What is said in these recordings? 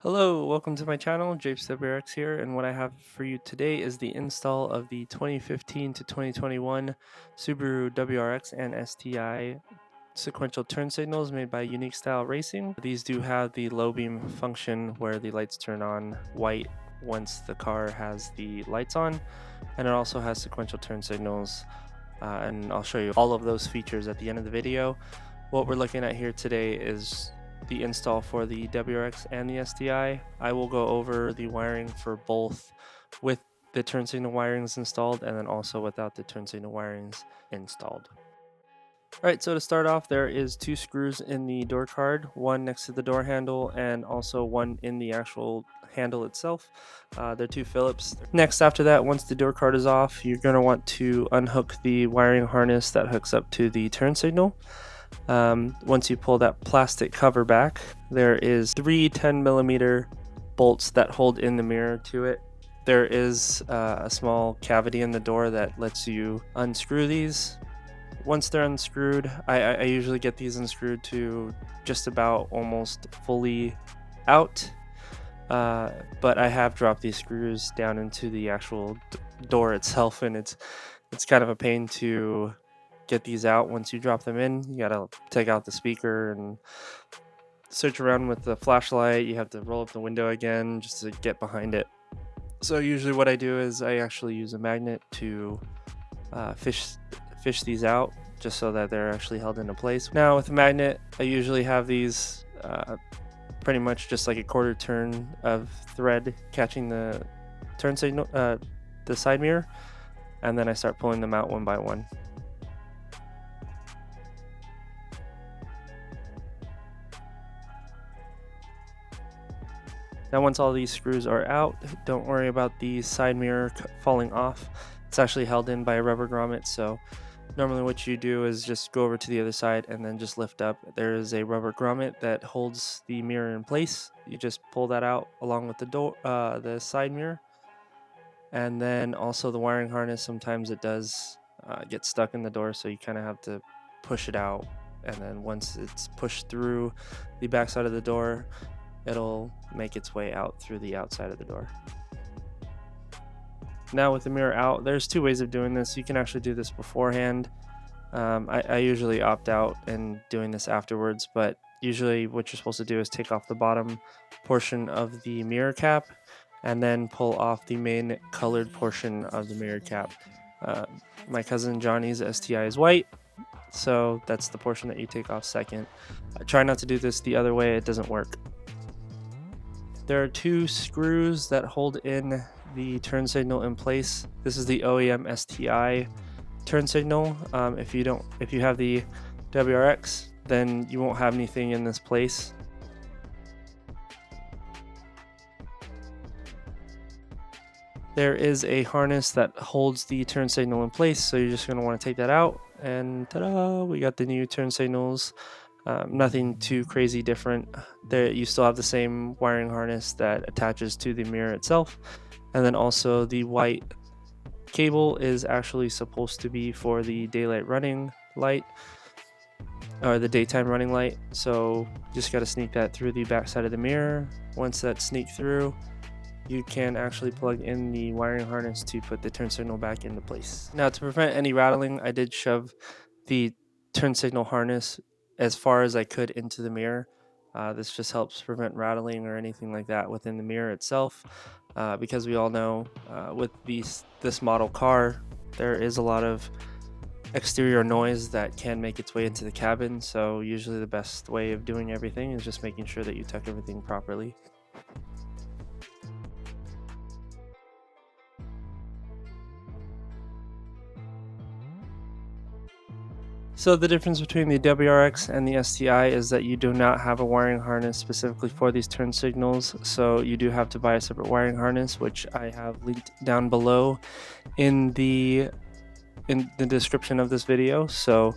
Hello, welcome to my channel, jayps.wrx here, and what I have for you today is the install of the 2015 to 2021 Subaru WRX and STI sequential turn signals made by Unique Style Racing. These do have the low beam function where the lights turn on white once the car has the lights on, and it also has sequential turn signals, and I'll show you all of those features at the end of the video. What we're looking at here today is the install for the WRX and the STI. I will go over the wiring for both with the turn signal wirings installed and then also without the turn signal wirings installed. Alright, so to start off, there is two screws in the door card, one next to the door handle and also one in the actual handle itself. They're two Phillips. Next, after that, once the door card is off, you're going to want to unhook the wiring harness that hooks up to the turn signal. Once you pull that plastic cover back, there is three 10mm bolts that hold in the mirror to it. There is a small cavity in the door that lets you unscrew these. Once they're unscrewed, I usually get these unscrewed to just about almost fully out, but I have dropped these screws down into the actual door itself, and it's kind of a pain to get these out. Once you drop them in, you gotta take out the speaker and search around with the flashlight. You have to roll up the window again just to get behind it. So usually what I do is I actually use a magnet to fish these out, just so that they're actually held into place. Now with a magnet, I usually have these pretty much just like a quarter turn of thread catching the turn signal, the side mirror, and then I start pulling them out one by one. Now once all these screws are out, don't worry about the side mirror falling off. It's actually held in by a rubber grommet, so normally what you do is just go over to the other side and then just lift up. There is a rubber grommet that holds the mirror in place. You just pull that out along with the door, the side mirror. And then also the wiring harness, sometimes it does get stuck in the door, so you kind of have to push it out. And then once it's pushed through the back side of the door, it'll make its way out through the outside of the door. Now with the mirror out, there's two ways of doing this. You can actually do this beforehand. I usually opt out and doing this afterwards, but usually what you're supposed to do is take off the bottom portion of the mirror cap and then pull off the main colored portion of the mirror cap. My cousin Johnny's STI is white, so that's the portion that you take off second. Try not to do this the other way, it doesn't work. There are two screws that hold in the turn signal in place. This is the OEM STI turn signal. If you have the WRX, then you won't have anything in this place. There is a harness that holds the turn signal in place, so you're just going to want to take that out, and ta-da, we got the new turn signals. Nothing too crazy different. There, you still have the same wiring harness that attaches to the mirror itself, and then also the white cable is actually supposed to be for the daylight running light, or the daytime running light. So just got to sneak that through the back side of the mirror. Once that's sneaked through, you can actually plug in the wiring harness to put the turn signal back into place. Now to prevent any rattling, I did shove the turn signal harness as far as I could into the mirror. This just helps prevent rattling or anything like that within the mirror itself, because we all know with this model car, there is a lot of exterior noise that can make its way into the cabin, so usually the best way of doing everything is just making sure that you tuck everything properly. So the difference between the WRX and the STI is that you do not have a wiring harness specifically for these turn signals, so you do have to buy a separate wiring harness, which I have linked down below in the description of this video. So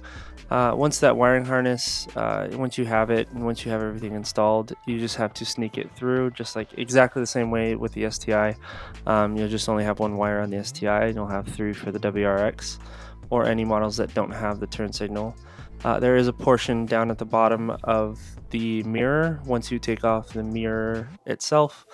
once that wiring harness, once you have it and once you have everything installed, you just have to sneak it through, just like exactly the same way with the STI. You'll just only have one wire on the STI, and you'll have three for the WRX, or any models that don't have the turn signal. There is a portion down at the bottom of the mirror once you take off the mirror itself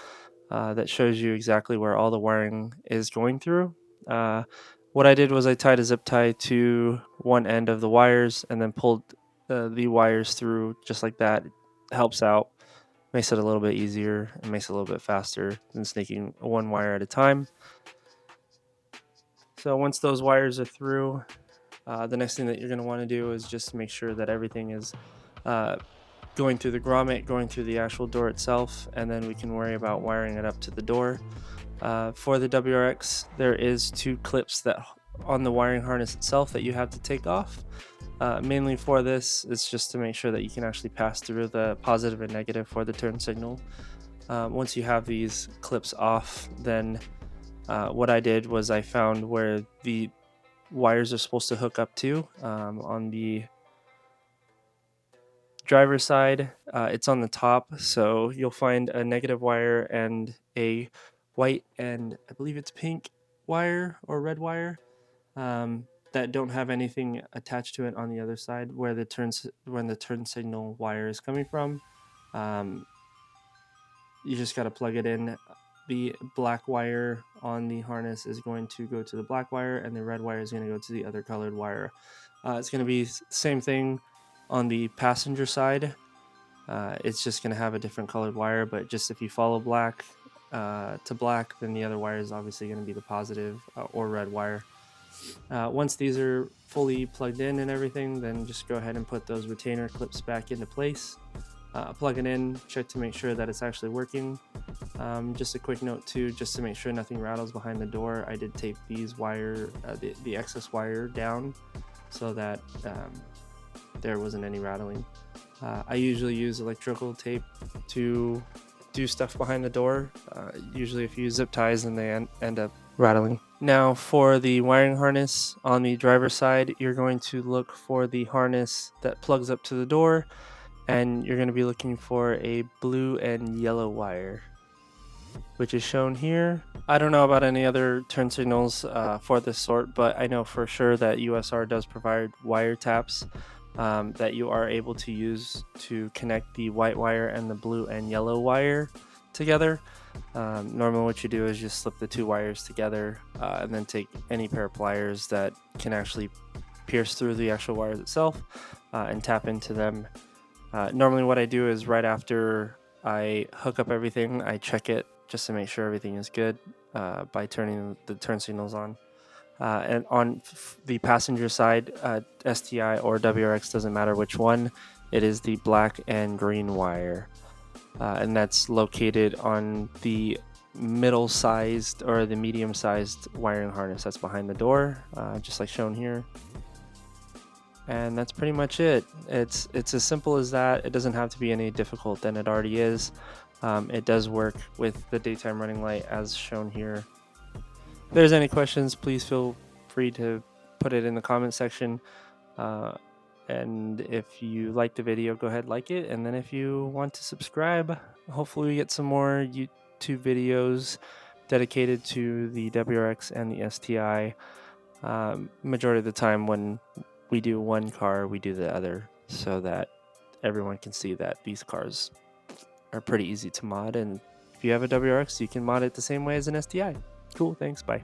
that shows you exactly where all the wiring is going through. What I did was I tied a zip tie to one end of the wires and then pulled the wires through just like that. It helps out, makes it a little bit easier, and makes it a little bit faster than snaking one wire at a time. So once those wires are through, the next thing that you're going to want to do is just make sure that everything is going through the grommet, going through the actual door itself, and then we can worry about wiring it up to the door. For the WRX, there is 2 clips that on the wiring harness itself that you have to take off. Mainly for this, it's just to make sure that you can actually pass through the positive and negative for the turn signal. Once you have these clips off, then what I did was I found where the wires are supposed to hook up to. On the driver's side, it's on the top, so you'll find a negative wire and a white and I believe it's pink wire or red wire that don't have anything attached to it on the other side where the turn signal wire is coming from. You just got to plug it in. The black wire on the harness is going to go to the black wire, and the red wire is going to go to the other colored wire. It's going to be the same thing on the passenger side. It's just going to have a different colored wire, but just if you follow black to black, then the other wire is obviously going to be the positive or red wire. Once these are fully plugged in and everything, then just go ahead and put those retainer clips back into place. Plug it in, check to make sure that it's actually working. Just a quick note too, just to make sure nothing rattles behind the door, I did tape these the excess wire down so that there wasn't any rattling. I usually use electrical tape to do stuff behind the door. Usually if you use zip ties, then they end up rattling. Now for the wiring harness on the driver's side, you're going to look for the harness that plugs up to the door, and you're going to be looking for a blue and yellow wire, which is shown here. I don't know about any other turn signals for this sort, but I know for sure that USR does provide wire taps that you are able to use to connect the white wire and the blue and yellow wire together. Normally what you do is just slip the 2 wires together and then take any pair of pliers that can actually pierce through the actual wires itself and tap into them. Normally what I do is right after I hook up everything, I check it just to make sure everything is good by turning the turn signals on. And on the passenger side, STI or WRX, doesn't matter which one, it is the black and green wire. And that's located on the middle-sized or the medium-sized wiring harness that's behind the door, just like shown here. And that's pretty much it. It's as simple as that. It doesn't have to be any difficult than it already is. It does work with the daytime running light as shown here. If there's any questions, please feel free to put it in the comment section. And if you like the video, go ahead, like it. And then if you want to subscribe, hopefully we get some more YouTube videos dedicated to the WRX and the STI. Majority of the time when we do one car, we do the other, so that everyone can see that these cars are pretty easy to mod. And if you have a WRX, you can mod it the same way as an STI. Cool, thanks, bye.